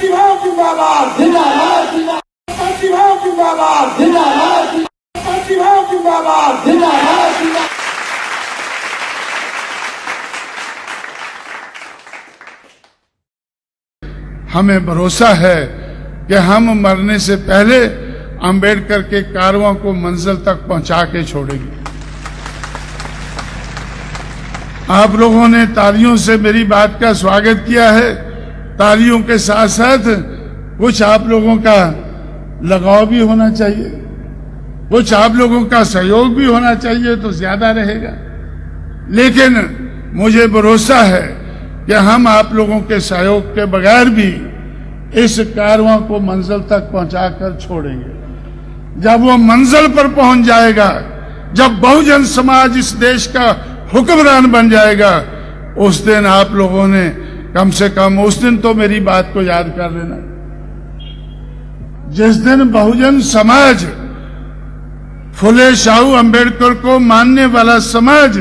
प्रतिभा जिंदाबाद जिंदाबाद प्रतिभा जिंदाबाद जिंदाबाद प्रतिभा जिंदाबाद जिंदाबाद। हमें भरोसा है कि हम मरने से पहले अंबेडकर के कारवां को मंजिल तक पहुंचा के छोड़ेंगे। आप लोगों ने तालियों से मेरी बात का स्वागत किया है। तालियों के साथ साथ कुछ आप लोगों का लगाव भी होना चाहिए, कुछ आप लोगों का सहयोग भी होना चाहिए तो ज्यादा रहेगा। लेकिन मुझे भरोसा है कि हम आप लोगों के सहयोग के बगैर भी इस कारवां को मंजिल तक पहुंचाकर छोड़ेंगे। जब वो मंजिल पर पहुंच जाएगा, जब बहुजन समाज इस देश का हुक्मरान बन जाएगा, उस दिन आप लोगों ने कम से कम उस दिन तो मेरी बात को याद कर लेना। जिस दिन बहुजन समाज, फुले शाहू अंबेडकर को मानने वाला समाज,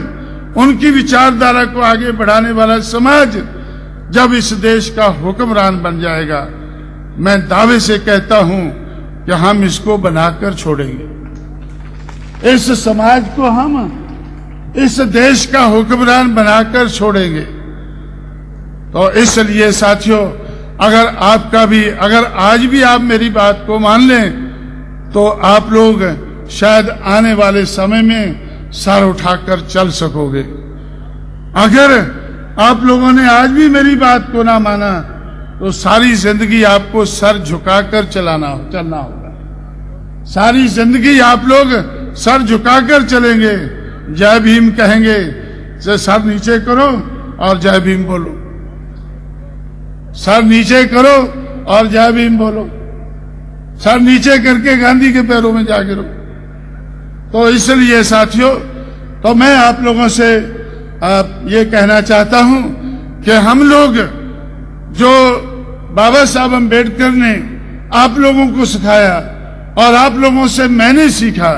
उनकी विचारधारा को आगे बढ़ाने वाला समाज जब इस देश का हुक्मरान बन जाएगा, मैं दावे से कहता हूं कि हम इसको बनाकर छोड़ेंगे। इस समाज को हम इस देश का हुक्मरान बनाकर छोड़ेंगे। तो इसलिए साथियों, अगर आज भी आप मेरी बात को मान लें तो आप लोग शायद आने वाले समय में सर उठाकर चल सकोगे। अगर आप लोगों ने आज भी मेरी बात को ना माना तो सारी जिंदगी आपको सर झुकाकर चलना होगा। सारी जिंदगी आप लोग सर झुकाकर चलेंगे। जय भीम कहेंगे तो सर नीचे करो और जय भीम बोलो, सर नीचे करो और जय भीम बोलो, सर नीचे करके गांधी के पैरों में जा गिरो। तो इसलिए साथियों, तो मैं आप लोगों से ये कहना चाहता हूं कि हम लोग जो बाबा साहब अंबेडकर ने आप लोगों को सिखाया और आप लोगों से मैंने सीखा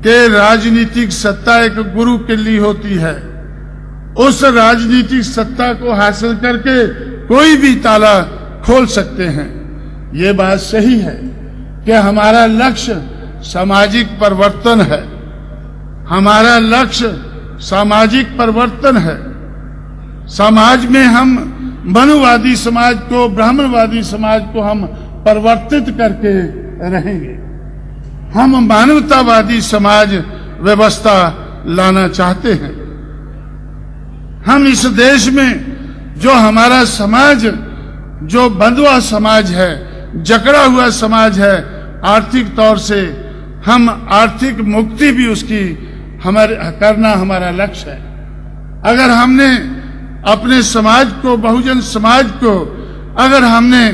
कि राजनीतिक सत्ता एक गुरु किल्ली होती है। उस राजनीतिक सत्ता को हासिल करके कोई भी ताला खोल सकते हैं। ये बात सही है कि हमारा लक्ष्य सामाजिक परिवर्तन है। हमारा लक्ष्य सामाजिक परिवर्तन है। समाज में हम मनुवादी समाज को, ब्राह्मणवादी समाज को हम परिवर्तित करके रहेंगे। हम मानवतावादी समाज व्यवस्था लाना चाहते हैं। हम इस देश में जो हमारा समाज, जो बंधुआ समाज है, जकड़ा हुआ समाज है, आर्थिक तौर से हम आर्थिक मुक्ति भी उसकी करना हमारा लक्ष्य है। अगर हमने अपने समाज को, बहुजन समाज को, अगर हमने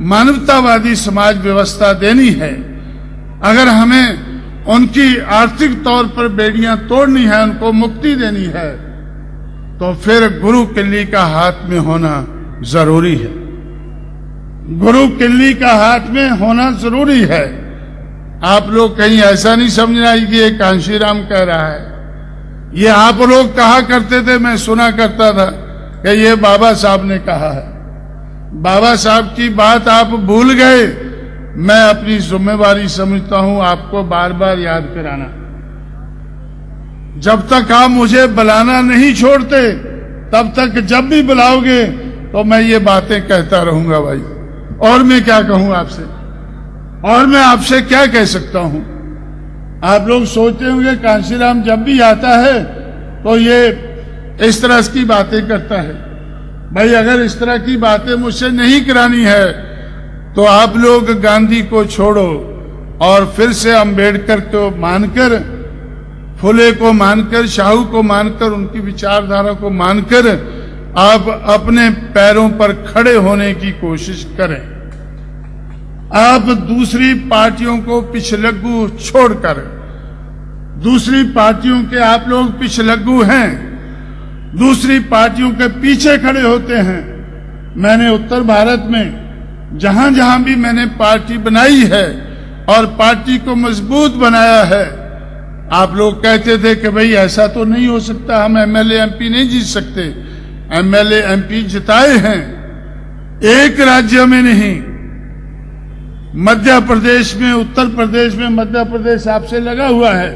मानवतावादी समाज व्यवस्था देनी है, अगर हमें उनकी आर्थिक तौर पर बेड़ियां तोड़नी है, उनको मुक्ति देनी है, तो फिर गुरु किल्ली का हाथ में होना जरूरी है। गुरु किल्ली का हाथ में होना जरूरी है। आप लोग कहीं ऐसा नहीं समझना कि ये कांशीराम कह रहा है। ये आप लोग कहा करते थे, मैं सुना करता था कि ये बाबा साहब ने कहा है। बाबा साहब की बात आप भूल गए। मैं अपनी जिम्मेवारी समझता हूं आपको बार बार याद कराना। जब तक आप मुझे बुलाना नहीं छोड़ते, तब तक जब भी बुलाओगे तो मैं ये बातें कहता रहूंगा भाई। और मैं क्या कहूं आपसे, और मैं आपसे क्या कह सकता हूं। आप लोग सोचते होंगे कांशीराम जब भी आता है तो ये इस तरह की बातें करता है। भाई अगर इस तरह की बातें मुझसे नहीं करानी है तो आप लोग गांधी को छोड़ो और फिर से अंबेडकर को मानकर, फुले को मानकर, शाहू को मानकर, उनकी विचारधारा को मानकर आप अपने पैरों पर खड़े होने की कोशिश करें। आप दूसरी पार्टियों को पिछलग्गू छोड़कर, दूसरी पार्टियों के आप लोग पिछलग्गू हैं, दूसरी पार्टियों के पीछे खड़े होते हैं। मैंने उत्तर भारत में जहां जहां भी मैंने पार्टी बनाई है और पार्टी को मजबूत बनाया है, आप लोग कहते थे कि भाई ऐसा तो नहीं हो सकता, हम एमएलए एमपी नहीं जीत सकते। एमएलए एमपी जिताए हैं एक राज्य में नहीं, मध्य प्रदेश में, उत्तर प्रदेश में, मध्य प्रदेश आपसे लगा हुआ है,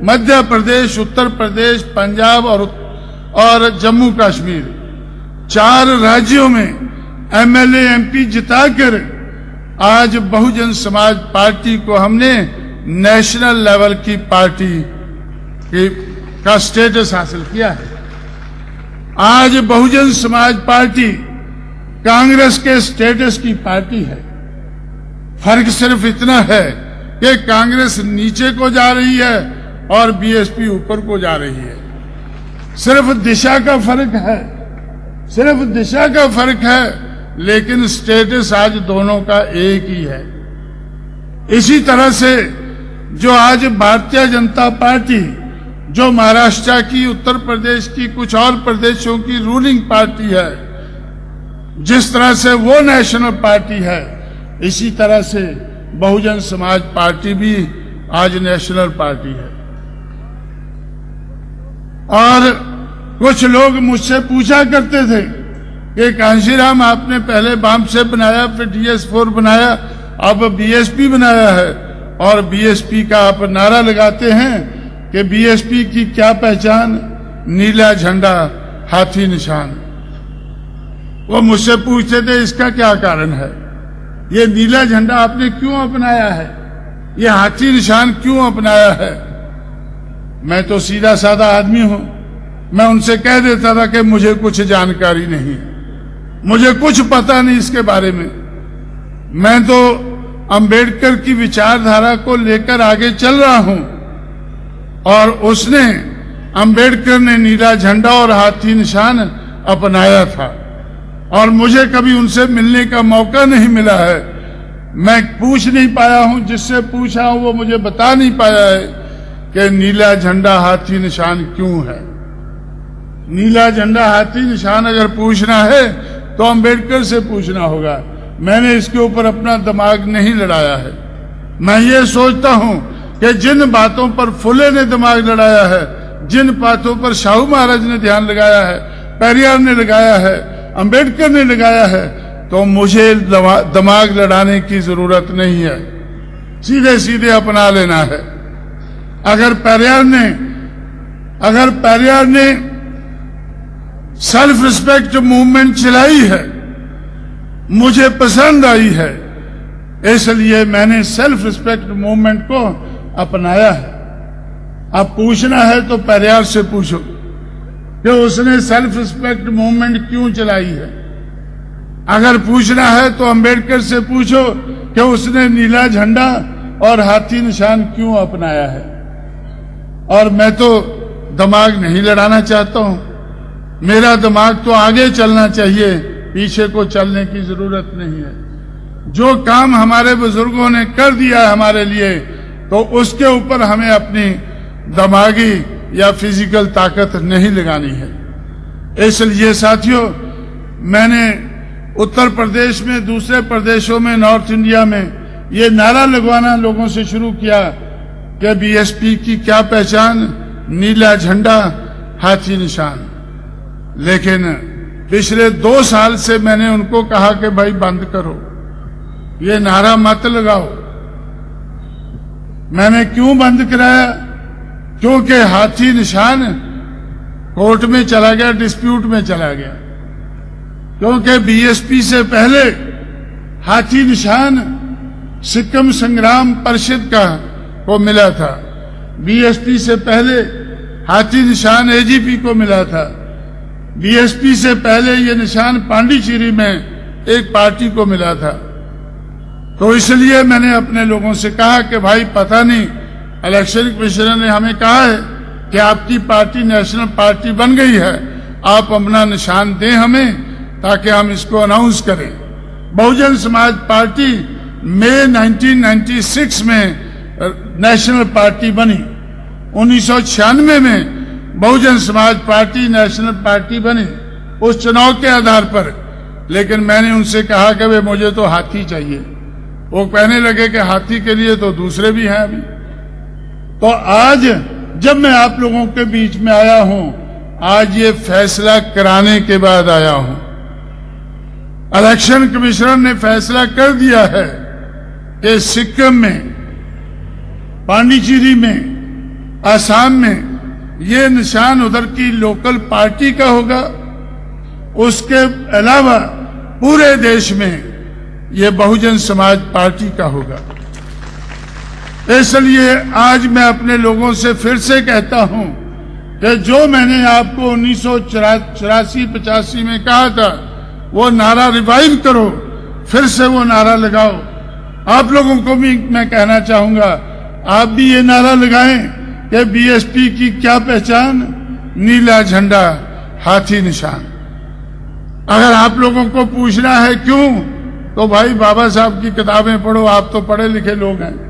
मध्य प्रदेश, उत्तर प्रदेश, पंजाब और जम्मू कश्मीर, 4 राज्यों में एमएलए एमपी जिताकर आज बहुजन समाज पार्टी को हमने नेशनल लेवल की पार्टी का स्टेटस हासिल किया है। आज बहुजन समाज पार्टी कांग्रेस के स्टेटस की पार्टी है। फर्क सिर्फ इतना है कि कांग्रेस नीचे को जा रही है और बीएसपी ऊपर को जा रही है। सिर्फ दिशा का फर्क है, सिर्फ दिशा का फर्क है, लेकिन स्टेटस आज दोनों का एक ही है। इसी तरह से जो आज भारतीय जनता पार्टी, जो महाराष्ट्र की, उत्तर प्रदेश की, कुछ और प्रदेशों की रूलिंग पार्टी है, जिस तरह से वो नेशनल पार्टी है, इसी तरह से बहुजन समाज पार्टी भी आज नेशनल पार्टी है। और कुछ लोग मुझसे पूछा करते थे कि कांशीराम आपने पहले बाम से बनाया, फिर DS4 बनाया, अब बीएसपी बनाया है, और बीएसपी का आप नारा लगाते हैं कि बीएसपी की क्या पहचान, नीला झंडा हाथी निशान। वो मुझसे पूछते थे इसका क्या कारण है, ये नीला झंडा आपने क्यों अपनाया है, ये हाथी निशान क्यों अपनाया है। मैं तो सीधा साधा आदमी हूं, मैं उनसे कह देता था कि मुझे कुछ जानकारी नहीं, मुझे कुछ पता नहीं इसके बारे में। मैं तो अंबेडकर की विचारधारा को लेकर आगे चल रहा हूं, और उसने, अंबेडकर ने नीला झंडा और हाथी निशान अपनाया था, और मुझे कभी उनसे मिलने का मौका नहीं मिला है। मैं पूछ नहीं पाया हूं, जिससे पूछा हूं वो मुझे बता नहीं पाया है कि नीला झंडा हाथी निशान क्यों है। नीला झंडा हाथी निशान अगर पूछना है तो अंबेडकर से पूछना होगा। मैंने इसके ऊपर अपना दिमाग नहीं लड़ाया है। मैं ये सोचता हूं कि जिन बातों पर फुले ने दिमाग लड़ाया है, जिन बातों पर शाहू महाराज ने ध्यान लगाया है, पेरियार ने लगाया है, अंबेडकर ने लगाया है, तो मुझे दिमाग लड़ाने की जरूरत नहीं है, सीधे सीधे अपना लेना है। अगर पेरियार ने सेल्फ रिस्पेक्ट मूवमेंट चलाई है, मुझे पसंद आई है, इसलिए मैंने सेल्फ रिस्पेक्ट मूवमेंट को अपनाया है। अब पूछना है तो पेरियार से पूछो कि उसने सेल्फ रिस्पेक्ट मूवमेंट क्यों चलाई है। अगर पूछना है तो अंबेडकर से पूछो कि उसने नीला झंडा और हाथी निशान क्यों अपनाया है। और मैं तो दिमाग नहीं लड़ाना चाहता हूं, मेरा दिमाग तो आगे चलना चाहिए, पीछे को चलने की जरूरत नहीं है। जो काम हमारे बुजुर्गों ने कर दिया है हमारे लिए, तो उसके ऊपर हमें अपनी दिमागी या फिजिकल ताकत नहीं लगानी है। इसलिए साथियों, मैंने उत्तर प्रदेश में, दूसरे प्रदेशों में, नॉर्थ इंडिया में ये नारा लगवाना लोगों से शुरू किया कि बीएसपी की क्या पहचान, नीला झंडा हाथी निशान। लेकिन पिछले 2 साल से मैंने उनको कहा कि भाई बंद करो, ये नारा मत लगाओ। मैंने क्यों बंद कराया? क्योंकि हाथी निशान कोर्ट में चला गया, डिस्प्यूट में चला गया। क्योंकि बीएसपी से पहले हाथी निशान सिक्किम संग्राम परिषद को मिला था, बीएसपी से पहले हाथी निशान एजीपी को मिला था, बीएसपी से पहले ये निशान पांडिचेरी में एक पार्टी को मिला था। तो इसलिए मैंने अपने लोगों से कहा कि भाई पता नहीं, इलेक्शन कमिश्नर ने हमें कहा है कि आपकी पार्टी नेशनल पार्टी बन गई है, आप अपना निशान दें हमें ताकि हम इसको अनाउंस करें। बहुजन समाज पार्टी मई 1996 में नेशनल पार्टी बनी। 1996 में Bahujan Samaj party national party बनी उस चुनाव के आधार पर। लेकिन मैंने उनसे कहा कि वे मुझे तो हाथी चाहिए। वो कहने लगे कि हाथी के लिए तो दूसरे भी हैं अभी। तो आज जब मैं आप लोगों के बीच में आया हूं, आज ये फैसला कराने के बाद आया हूं। इलेक्शन कमिश्नर ने फैसला कर दिया है कि सिक्किम में, पांडिचेरी में, आसाम में ये निशान उधर की लोकल पार्टी का होगा। उसके अलावा पूरे देश में ये बहुजन समाज पार्टी का होगा। इसलिए आज मैं अपने लोगों से फिर से कहता हूं कि जो मैंने आपको 1984-85 में कहा था वो नारा रिवाइव करो, फिर से वो नारा लगाओ। आप लोगों को भी मैं कहना चाहूंगा, आप भी ये नारा लगाएं कि बीएसपी की क्या पहचान, नीला झंडा, हाथी निशान। अगर आप लोगों को पूछना है क्यों, तो भाई बाबा साहब की किताबें पढ़ो, आप तो पढ़े लिखे लोग हैं।